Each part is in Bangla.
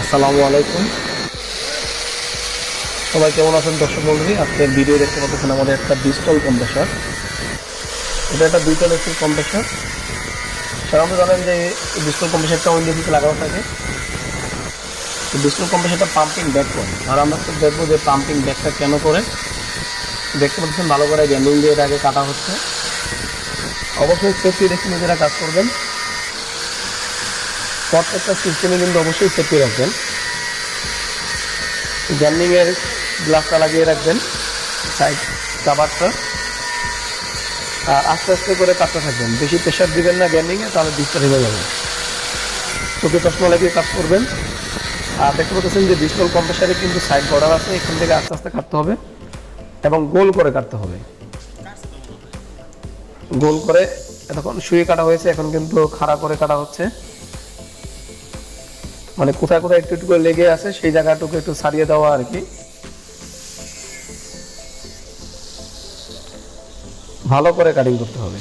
আসসালামু আলাইকুম। সবাই কেমন আছেন দর্শক মণ্ডলী? আজকের ভিডিও দেখতে পাচ্ছেন আমাদের একটা ডিজিটাল কম্প্রেসর। এটা একটা 2 টন এসির কম্প্রেসর। সাধারণত জানেন যে ডিজিটাল কম্প্রেসরটা উইন্ডো থেকে লাগানো থাকে। ডিজিটাল কম্প্রেসরটা পাম্পিং ব্যাক করে, আর আমরা তো দেখবো যে পাম্পিং ব্যাকটা কেন করে। দেখতে পাচ্ছেন ভালো করে গ্যান্ডিং দিয়ে এটা আগে কাটা হচ্ছে। অবশ্যই সেফটি রেখে নিজেরা কাজ করবেন। প্রত্যেকটা সিস্টেমে কিন্তু অবশ্যই সেফটি রাখবেন। গ্যান্ডিংয়ের গ্লাসটা লাগিয়ে রাখবেন, সাইড কাভারটা, আর আস্তে আস্তে করে কাটতে থাকবেন। বেশি প্রেশার দিবেন না গ্যান্ডিংয়ে, তাহলে ডিসটার্ব হয়ে যাবে। চোখে চশমা লাগিয়ে কাজ করবেন। আর দেখতে পাচ্ছেন যে ডিজিটাল কম্প্রেসারে কিন্তু সাইড বর্ডার আছে, এখান থেকে আস্তে আস্তে কাটতে হবে এবং গোল করে কাটতে হবে। গোল করে এতক্ষণ শুয়ে কাটা হয়েছে, এখন কিন্তু খাড়া করে কাটা হচ্ছে। মানে কোথায় কোথায় একটু একটু করে লেগে আছে সেই জায়গাটুকু একটু ছাড়িয়ে দেওয়া আর কি। ভালো করে কাটিং করতে হবে।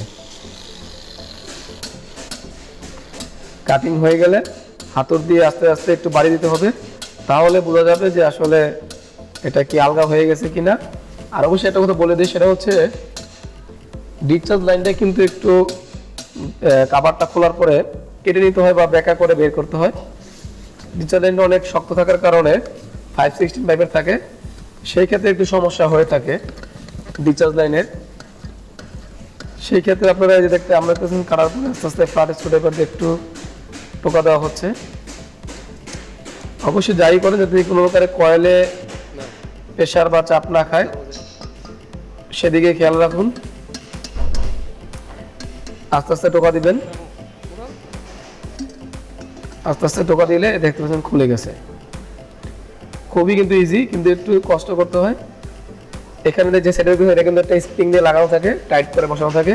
কাটিং হয়ে গেলে হাতুড় দিয়ে আস্তে আস্তে একটু বাড়ি দিতে হবে, তাহলে বোঝা যাবে যে আসলে এটা কি আলগা হয়ে গেছে কিনা। আর অবশ্যই একটা কথা বলে দিই, সেটা হচ্ছে ডিসচার্জ লাইনটা কিন্তু একটু কাভারটা খোলার পরে কেটে নিতে হয় বা বেঁকা করে বের করতে হয়। ডিসচার্জ লাইনটা অনেক শক্ত থাকার কারণে 516 পাইপের থাকে, সেই ক্ষেত্রে একটু সমস্যা হয়ে থাকে ডিসচার্জ লাইনের। সেই ক্ষেত্রে আপনারা এই যে দেখতে আমরা কাটার পরে আস্তে আস্তে ফ্ল্যাট স্ক্রুড্রাইভার দিয়ে একটু টোকা দেওয়া হচ্ছে। অবশ্যই যাই করে যদি কোনো প্রকারে কয়েলে প্রেশার বা চাপ না খায় সেদিকে খেয়াল রাখুন। আস্তে আস্তে টোকা দিবেন। আস্তে আস্তে টোকা দিলে দেখতে পাচ্ছেন খুলে গেছে। খুবই কিন্তু ইজি, কিন্তু একটু কষ্ট করতে হয়। এখানে যে সেটের ভিতরে এটা কিন্তু একটা স্প্রিং দিয়ে লাগানো থাকে, টাইট করে বসানো থাকে।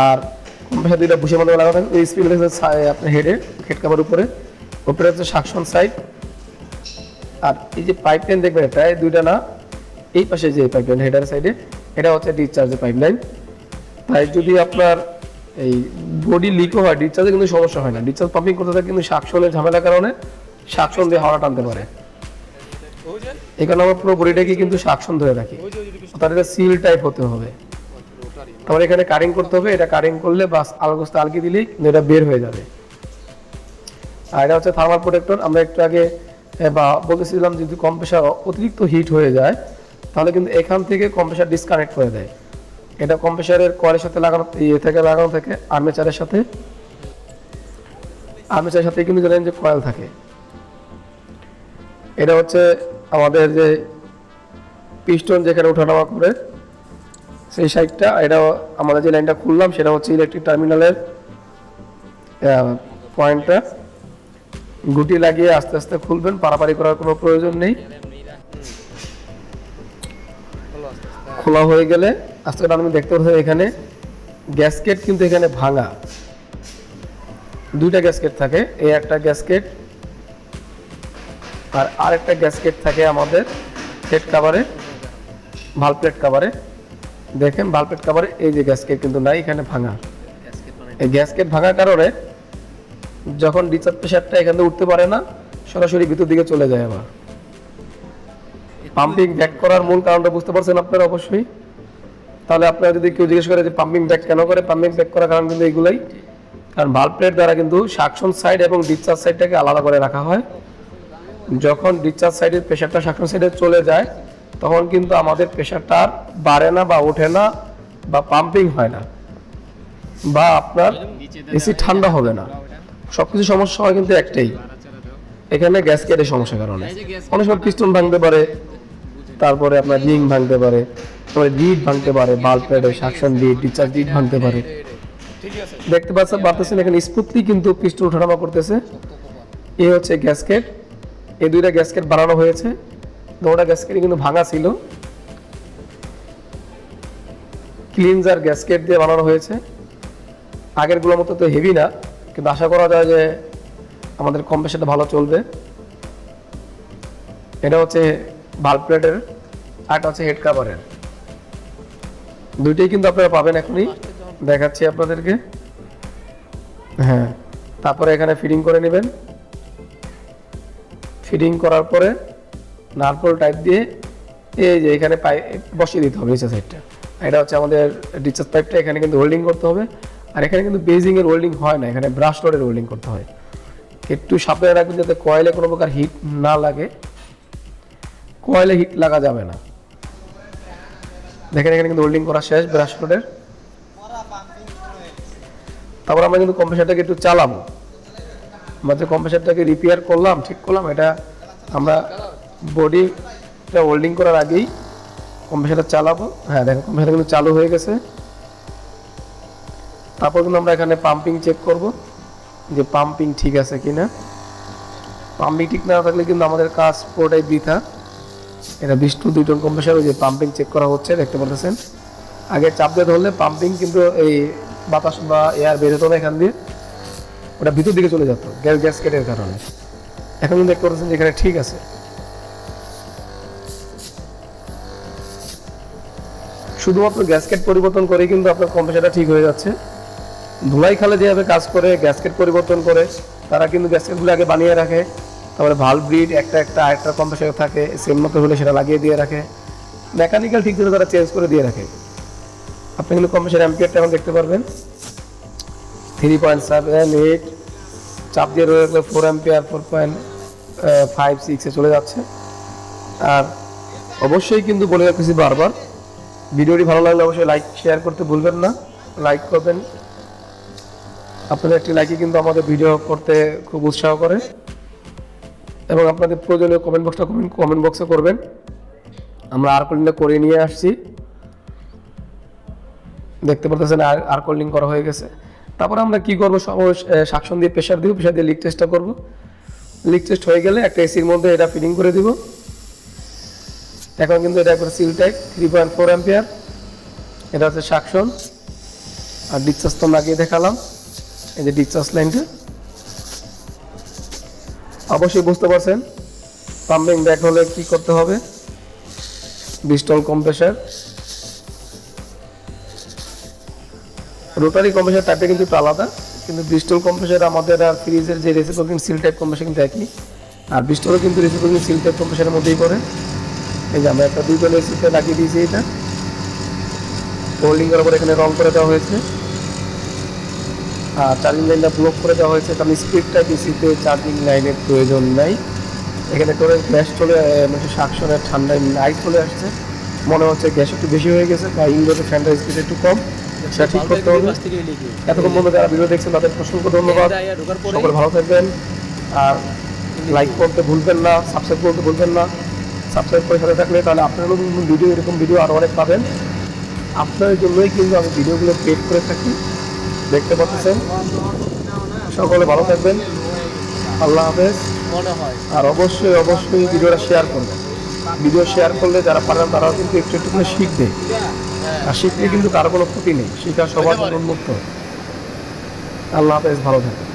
আর কম্প্রেসার দুইটা বুশের মধ্যে লাগানো থাকে। ওই স্প্রিং আপনার হেড কাভার উপরে হচ্ছে সাকশন সাইড। আর এই যে পাইপ লাইন দেখবেন, এটা দুইটা না, এই পাশে যে পাইপ লাইন হেডার সাইডে, এটা হচ্ছে ডিসচার্জের পাইপ লাইন। তাই যদি আপনার এই বডি লিকও হয়, ডিসচার্জে কিন্তু সমস্যা হয় না। ডিসচার্জ পাম্পিং করতে থাকে কিন্তু সাকশনের ঝামেলার কারণে সাকশন দিয়ে হাওয়া টানতে পারে। এখানে আমার পুরো বডিটাকে কিন্তু সাকশন ধরে রাখি, অর্থাৎ এটা সিল টাইপ হতে হবে। তারপরে এখানে কাটিং করতে হবে। এটা কাটিং করলে বাস আলগোস্তা আলগি দিলেই এটা বের হয়ে যাবে। আর এটা হচ্ছে থার্মাল প্রোটেক্টর। আমরা একটু আগে বা বলতেছিলাম যদি কম্প্রেসার অতিরিক্ত হিট হয়ে যায় তাহলে কিন্তু এখান থেকে কম্প্রেসার ডিসকানেক্ট করে দেয়। এটা কম্প্রেসারের কয়েলের সাথে লাগানো, লাগানো থাকে আর্মেচারের সাথে। আর্মেচারের সাথে কিন্তু জানেন যে কয়েল থাকে। এটা হচ্ছে আমাদের যে পিস্টন যেখানে ওঠানামা করে সেই সাইডটা। এটা আমাদের যে লাইনটা খুললাম সেটা হচ্ছে ইলেকট্রিক টার্মিনালের পয়েন্টটা। গুটি লাগিয়ে আস্তে আস্তে খুলবেন, পারাপারি করার কোনো প্রয়োজন নেই। খোলা হয়ে গেলে আস্তে করে আমি দেখতে পাচ্ছি এখানে গ্যাসকেট কিন্তু এখানে ভাঙা। দুইটা গ্যাসকেট থাকে, এই একটা গ্যাসকেট আর আরেকটা গ্যাসকেট থাকে আমাদের হেড কাভারে, ভালভ প্লেট কাভারে। দেখেন ভালভ প্লেট কাভারে এই যে গ্যাসকেট কিন্তু নাই, এখানে ভাঙা। এই গ্যাসকেট ভাঙার কারণে যখন ডিসচার্জ প্রেশারটা এখান থেকে উঠতে পারে না, সরাসরি ভিতর দিকে চলে যায়। আবার পাম্পিং ব্যাক করার মূল কারণটা বুঝতে পারছেন আপনারা অবশ্যই। তাহলে আপনারা যদি কেউ জিজ্ঞেস করে যে পাম্পিং ব্যাক কেন করে, পাম্পিং ব্যাক করার কারণ কিন্তু এইগুলাই। কারণ ভালভ প্লেট দ্বারা কিন্তু সাকশন সাইড এবং ডিসচার্জ সাইডটাকে আলাদা করে রাখা হয়। যখন ডিসচার্জ সাইডের প্রেশারটা সাকশন সাইডে চলে যায় তখন কিন্তু আমাদের প্রেশারটা আর বাড়ে না বা ওঠে না বা পাম্পিং হয় না, বা আপনার এসি ঠান্ডা হবে না। সবকিছু সমস্যা হয় কিন্তু একটাই, এখানে গ্যাসকেটের সমস্যার কারণে। অনেক সময় পিস্টন ভাঙতে পারে, তারপরে আপনার রিং ভাঙতে পারে, তারপরে লিড ভাঙতে পারে, বাল্ব প্লেটের সাকশন লিড, ডিসচার্জ লিড ভাঙতে পারে। দেখতে পাচ্ছেন এখানে স্মুথলি কিন্তু পিস্টন ওঠানামা করতেছে। এই হচ্ছে গ্যাসকেট। এই দুইটা গ্যাসকেট বানানো হয়েছে, দুটো গ্যাসকেট কিন্তু ভাঙা ছিল। ক্লিনজার গ্যাসকেট দিয়ে বানানো হয়েছে। আগেরগুলোর মতো তো হেভি না, কিন্তু আশা করা যায় যে আমাদের কম্প্রেসারটা ভালো চলবে। এটা হচ্ছে ভালভ প্লেটের, আরটা হচ্ছে হেড কাভারের। দুইটাই কিন্তু আপনারা পাবেন, এখনই দেখাচ্ছি আপনাদেরকে। হ্যাঁ, তারপরে এখানে ফিটিং করে নেবেন। ফিটিং করার পরে নারকোল টাইপ দিয়ে এই যে এখানে বসিয়ে দিতে হবে নিচের সাইডটা। এটা হচ্ছে আমাদের ডিসচার্জ পাইপটা, এখানে কিন্তু হোল্ডিং করতে হবে। আর এখানে কিন্তু বেজিংয়ের হোল্ডিং হয় না, এখানে ব্রাশ রডের হোল্ডিং করতে হয়। একটু সাবধানে রাখবেন যাতে কয়েলে কোনো প্রকার হিট না লাগে, কয়েলে হিট লাগা যাবে না। দেখেন এখানে কিন্তু হোল্ডিং করা শেষ ব্রাশ রডের। তারপর আমরা কিন্তু কম্প্রেসারটাকে একটু চালাবো। আমাদের কম্প্রেসারটাকে রিপেয়ার করলাম, ঠিক করলাম। এটা আমরা বডিটা হোল্ডিং করার আগেই কম্প্রেসারটা চালাবো। হ্যাঁ দেখেন কম্প্রেসারটা কিন্তু চালু হয়ে গেছে। তারপর কিন্তু আমরা এখানে পাম্পিং চেক করব যে পাম্পিং ঠিক আছে কিনা। পাম্পিং ঠিক না থাকলে কিন্তু আমাদের কাজ পুরোটাই বৃথা। এটা 20 টু 2 টন কম্প্রেসার, ওই যে পাম্পিং চেক করা হচ্ছে দেখতে পাচ্ছেন। আগে চাপ দিয়ে ধরলে পাম্পিং কিন্তু এই বাতাস বা এয়ার বের হতো না এখান দিয়ে, ওটা ভিতর দিকে চলে যেত গ্যাসকেটের কারণে। এখন কিন্তু দেখতে পাচ্ছেন যে এখানে ঠিক আছে। শুধুমাত্র গ্যাসকেট পরিবর্তন করে কিন্তু আপনার কম্প্রেসারটা ঠিক হয়ে যাচ্ছে। ধুলাই খালে যেভাবে কাজ করে গ্যাসকেট পরিবর্তন করে, তারা কিন্তু গ্যাসকেটগুলো আগে বানিয়ে রাখে, তারপরে ভালভ ব্রিড একটা আরেকটা কম্প্রেসার থাকে, সেম মতো হলে সেটা লাগিয়ে দিয়ে রাখে। মেকানিক্যাল ঠিক করে তারা চেঞ্জ করে দিয়ে রাখে। আপনি কিন্তু কম্প্রেসার অ্যাম্পিয়ারটা এখন দেখতে পারবেন 3.78, চাপ দিয়ে রয়ে গেলে 4 অ্যাম্পিয়ার 4.56-এ চলে যাচ্ছে। আর অবশ্যই কিন্তু বলে রাখছি বারবার, ভিডিওটি ভালো লাগলে অবশ্যই লাইক শেয়ার করতে ভুলবেন না। লাইক করবেন, আপনাদের একটি লাইকে কিন্তু আমাদের ভিডিও করতে খুব উৎসাহ করে। এবং আপনাদের প্রয়োজনীয় কমেন্ট বক্সে করবেন। আমরা আর্কলিংটা করে নিয়ে আসছি, দেখতে পাচ্ছেন আর্কলিং করা হয়ে গেছে। তারপর আমরা কি করবো, সাকশন দিয়ে প্রেশার দিয়ে লিক টেস্টটা করব। লিক টেস্ট হয়ে গেলে একটা এসির মধ্যে এটা ফিটিং করে দিব। এখন কিন্তু এটা একবার সিল টাইপ 3.4 অ্যাম্পিয়ার, এটা হচ্ছে সাকশন। আর ডিসচার্জ তো লাগিয়ে দেখালাম, এই যে ডিসচার্জ লাইনটা। অবশ্যই বুঝতে পারছেন পাম্পিং ব্যাক হলে কি করতে হবে। 20 টন কম্প্রেসার, রোটারি কম্প্রেসার টাইপটা কিন্তু একটু আলাদা, কিন্তু 20 টন কম্প্রেসার আমাদের আর ফ্রিজের যে রেসিপ্রোকেটিং সিল টাইপ কম্প্রেসার কিন্তু একই। আর 20 টনও কিন্তু রেসিপ্রোকেটিং সিল টাইপ কম্প্রেসারের মধ্যেই পড়ে। এই যে আমরা একটা 2 টন এসিতে লাগিয়ে দিয়েছি, এটা হোল্ডিং করার পর এখানে রং করে দেওয়া হয়েছে। আর চার্জিং লাইনটা ব্লক করে দেওয়া হয়েছে, কারণ স্পিডটা এসিতে চার্জিং লাইনের প্রয়োজন নাই। এখানে করে গ্যাস চলে সাকশনের ঠান্ডায় আইস চলে আসছে, মনে হচ্ছে গ্যাস একটু বেশি হয়ে গেছে বা ইনডোরের ফ্যানটার স্পিড একটু কম, সেটা ঠিক করতে হবে। এতক্ষণ বন্ধু যারা ভিডিও দেখছেন তাদের অসংখ্য ধন্যবাদ। সকলে ভালো থাকবেন, আর লাইক করতে ভুলবেন না, সাবস্ক্রাইব করতে ভুলবেন না। সাবস্ক্রাইব করে সাথে থাকলে তাহলে আপনারা নতুন ভিডিও, এরকম ভিডিও আরও অনেক পাবেন। আপনার জন্যই কিন্তু আমি ভিডিওগুলো ক্রিয়েট করে থাকি, দেখতে পাচ্ছেন। সকলে ভালো থাকবেন, আল্লাহ হাফেজ। আর অবশ্যই ভিডিওটা শেয়ার করবেন। ভিডিও শেয়ার করলে যারা পারেন তারাও কিন্তু একটু করে শিখবে। আর শিখলে কিন্তু কারো কোনো ক্ষতি নেই, শিখা সবার জন্য উন্মুক্ত। আল্লাহ হাফেজ, ভালো থাকবেন।